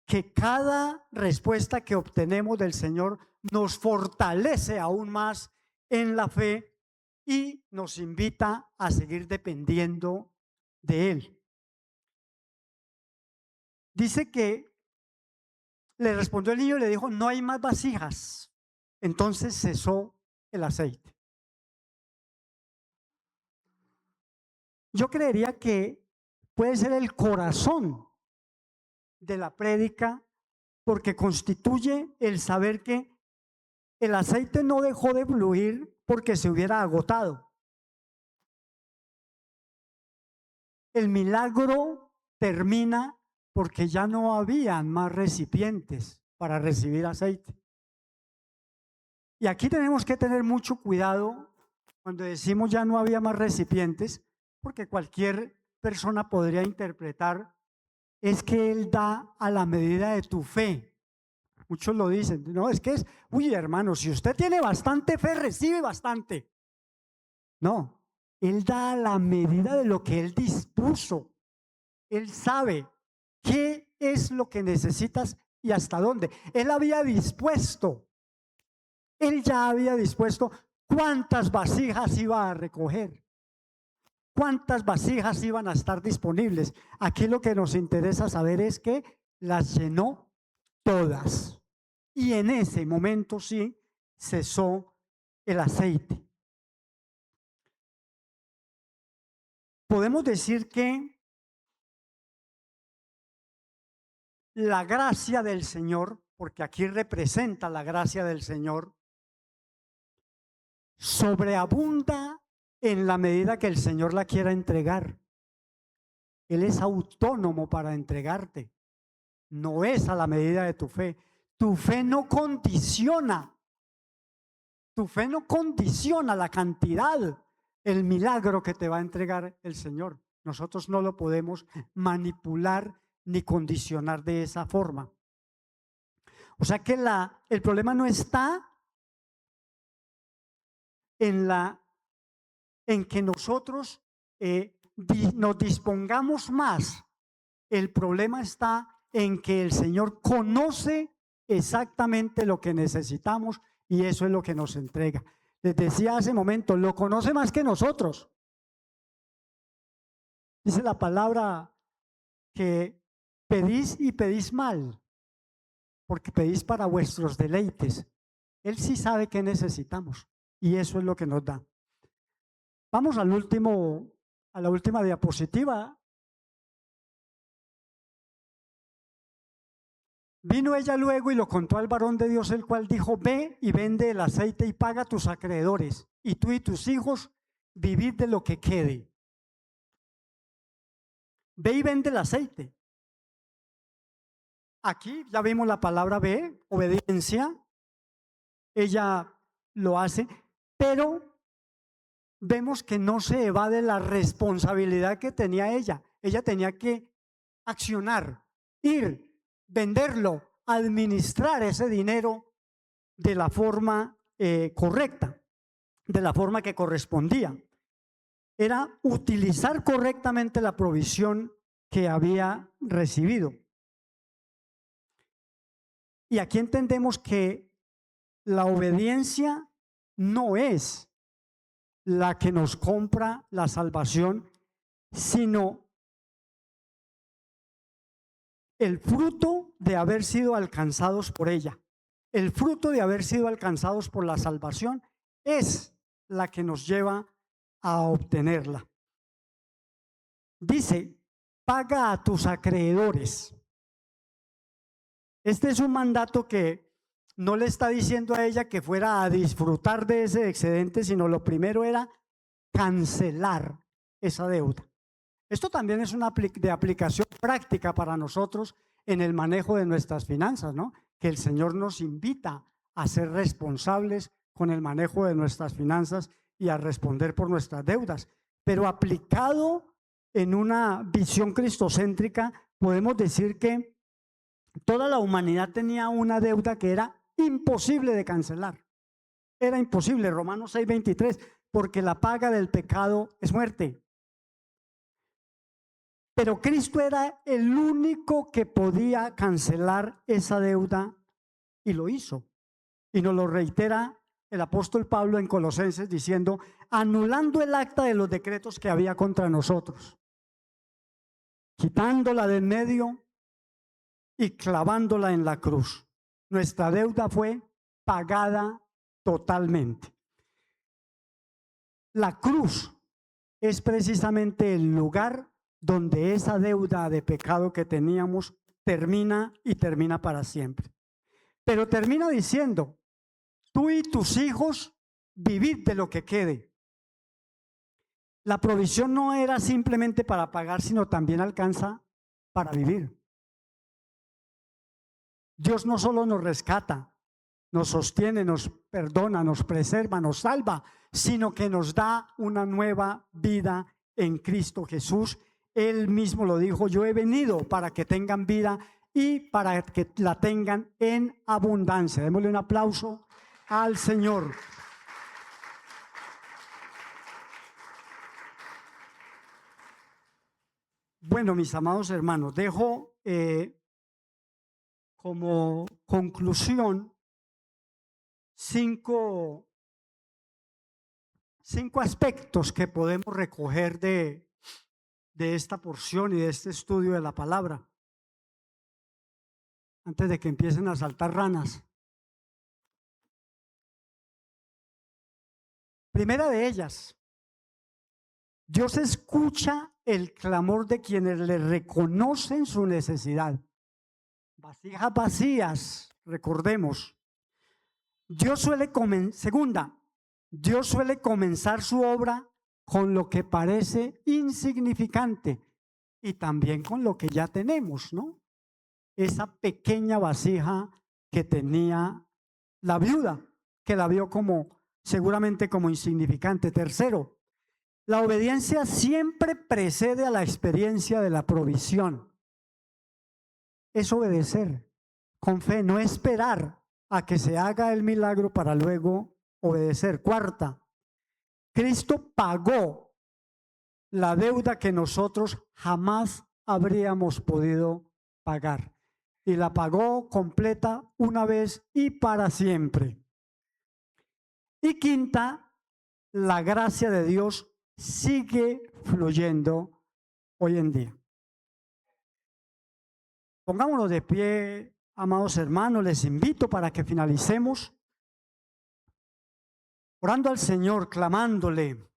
que cada respuesta que obtenemos del Señor nos fortalece aún más en la fe y nos invita a seguir dependiendo de Él. Dice que le respondió el niño y le dijo: no hay más vasijas. Entonces cesó el aceite. Yo creería que puede ser el corazón de la prédica, porque constituye el saber que el aceite no dejó de fluir porque se hubiera agotado. el milagro termina porque ya no habían más recipientes para recibir aceite. Y aquí tenemos que tener mucho cuidado cuando decimos ya no había más recipientes, porque cualquier persona podría interpretar es que Él da a la medida de tu fe. Muchos lo dicen, no, es que es, uy hermano, si usted tiene bastante fe, recibe bastante. No, Él da a la medida de lo que Él dispuso. Él sabe qué es lo que necesitas y hasta dónde. Él había dispuesto, Él ya había dispuesto cuántas vasijas iba a recoger, cuántas vasijas iban a estar disponibles. Aquí lo que nos interesa saber es que las llenó todas. Y en ese momento sí cesó el aceite. Podemos decir que la gracia del Señor, porque aquí representa la gracia del Señor, sobreabunda en la medida que el Señor la quiera entregar. Él es autónomo para entregarte. No es a la medida de tu fe. Tu fe no condiciona. Tu fe no condiciona la cantidad, el milagro que te va a entregar el Señor. Nosotros no lo podemos manipular ni condicionar de esa forma. O sea que el problema no está en que nosotros nos dispongamos más. El problema está en que el Señor conoce exactamente lo que necesitamos y eso es lo que nos entrega. Les decía hace momento, lo conoce más que nosotros. Dice la palabra que pedís y pedís mal, porque pedís para vuestros deleites. Él sí sabe qué necesitamos y eso es lo que nos da. Vamos a la última diapositiva. Vino ella luego y lo contó al varón de Dios, el cual dijo: ve y vende el aceite y paga a tus acreedores, y tú y tus hijos vivid de lo que quede. Ve y vende el aceite. Aquí ya vimos la palabra ve, obediencia. Ella lo hace, pero vemos que no se evade la responsabilidad que tenía ella. Ella tenía que accionar, ir, venderlo, administrar ese dinero de la forma correcta, de la forma que correspondía. Era utilizar correctamente la provisión que había recibido. Y aquí entendemos que la obediencia no es la que nos compra la salvación, sino el fruto de haber sido alcanzados por ella. El fruto de haber sido alcanzados por la salvación es la que nos lleva a obtenerla. Dice: paga a tus acreedores. Este es un mandato que no le está diciendo a ella que fuera a disfrutar de ese excedente, sino lo primero era cancelar esa deuda. Esto también es una de aplicación práctica para nosotros en el manejo de nuestras finanzas, ¿no? Que el Señor nos invita a ser responsables con el manejo de nuestras finanzas y a responder por nuestras deudas. Pero aplicado en una visión cristocéntrica, podemos decir que toda la humanidad tenía una deuda que era imposible de cancelar. Era imposible, Romanos 6:23, porque la paga del pecado es muerte. Pero Cristo era el único que podía cancelar esa deuda y lo hizo. Y nos lo reitera el apóstol Pablo en Colosenses diciendo: anulando el acta de los decretos que había contra nosotros, quitándola de en medio y clavándola en la cruz. Nuestra deuda fue pagada totalmente. La cruz es precisamente el lugar donde esa deuda de pecado que teníamos termina y termina para siempre. Pero termina diciendo: tú y tus hijos vivid de lo que quede. La provisión no era simplemente para pagar, sino también alcanza para vivir. Dios no solo nos rescata, nos sostiene, nos perdona, nos preserva, nos salva, sino que nos da una nueva vida en Cristo Jesús. Él mismo lo dijo: yo he venido para que tengan vida y para que la tengan en abundancia. Démosle un aplauso al Señor. Bueno, mis amados hermanos, dejo como conclusión cinco aspectos que podemos recoger de esta porción y de este estudio de la palabra, antes de que empiecen a saltar ranas. Primera de ellas: Dios escucha el clamor de quienes le reconocen su necesidad. Vasijas vacías, recordemos. Segunda, Dios suele comenzar su obra con lo que parece insignificante y también con lo que ya tenemos, ¿no? Esa pequeña vasija que tenía la viuda, que la vio seguramente como insignificante. Tercero, la obediencia siempre precede a la experiencia de la provisión. Es obedecer con fe, no esperar a que se haga el milagro para luego obedecer. Cuarta, Cristo pagó la deuda que nosotros jamás habríamos podido pagar, y la pagó completa una vez y para siempre. Y quinta, la gracia de Dios sigue fluyendo hoy en día. Pongámonos de pie, amados hermanos. Les invito para que finalicemos orando al Señor, clamándole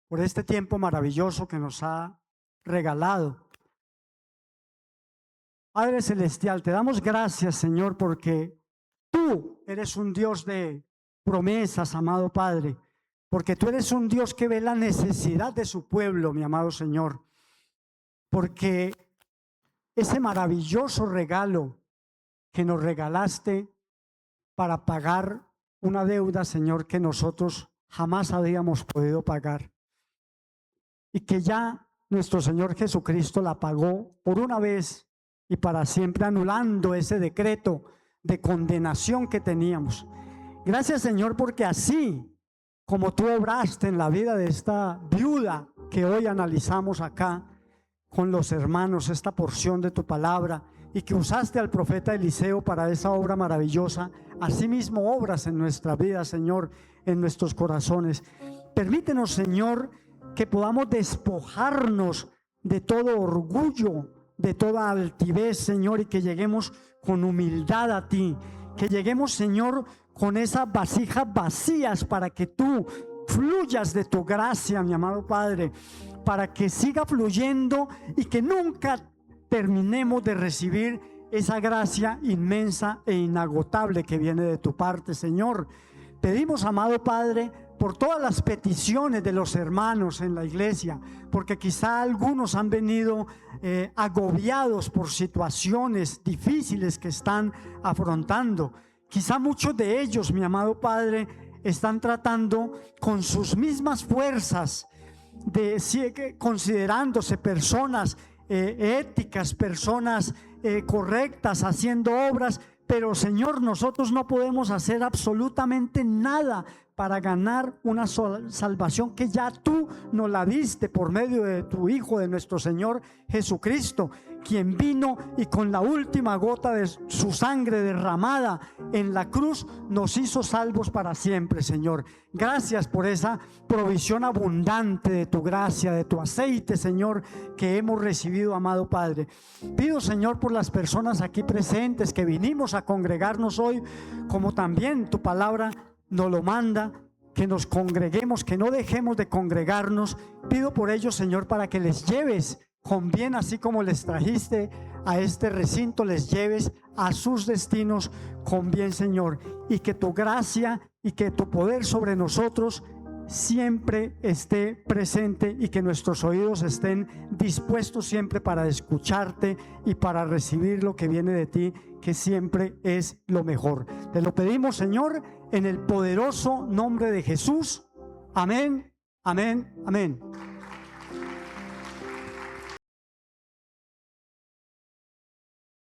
por este tiempo maravilloso que nos ha regalado. Padre Celestial, te damos gracias, Señor, porque tú eres un Dios de promesas, amado Padre, porque tú eres un Dios que ve la necesidad de su pueblo, mi amado Señor, porque ese maravilloso regalo que nos regalaste para pagar una deuda, Señor, que nosotros jamás habíamos podido pagar, y que ya nuestro Señor Jesucristo la pagó por una vez y para siempre, anulando ese decreto de condenación que teníamos. Gracias, Señor, porque así como tú obraste en la vida de esta viuda que hoy analizamos acá con los hermanos, esta porción de tu palabra, y que usaste al profeta Eliseo para esa obra maravillosa, asimismo obras en nuestra vida, Señor, en nuestros corazones. Permítenos, Señor, que podamos despojarnos de todo orgullo, de toda altivez, Señor, y que lleguemos con humildad a ti, que lleguemos, Señor, con esas vasijas vacías para que tú fluyas de tu gracia, mi amado Padre, para que siga fluyendo y que nunca terminemos de recibir esa gracia inmensa e inagotable que viene de tu parte, Señor. Pedimos, amado Padre, por todas las peticiones de los hermanos en la iglesia, porque quizá algunos han venido agobiados por situaciones difíciles que están afrontando. Quizá muchos de ellos, mi amado Padre, están tratando con sus mismas fuerzas, considerándose personas éticas, personas correctas, haciendo obras, pero Señor, nosotros no podemos hacer absolutamente nada para ganar una salvación que ya tú nos la diste por medio de tu Hijo, de nuestro Señor Jesucristo, quien vino y con la última gota de su sangre derramada en la cruz nos hizo salvos para siempre, Señor. Gracias por esa provisión abundante de tu gracia, de tu aceite, Señor, que hemos recibido, amado Padre. Pido, Señor, por las personas aquí presentes que vinimos a congregarnos hoy, como también tu palabra nos lo manda, que nos congreguemos, que no dejemos de congregarnos. Pido por ellos, Señor, para que les lleves con bien, así como les trajiste a este recinto, les lleves a sus destinos con bien, Señor, y que tu gracia y que tu poder sobre nosotros siempre esté presente y que nuestros oídos estén dispuestos siempre para escucharte y para recibir lo que viene de ti, que siempre es lo mejor. Te lo pedimos, Señor, en el poderoso nombre de Jesús. Amén, amén, amén.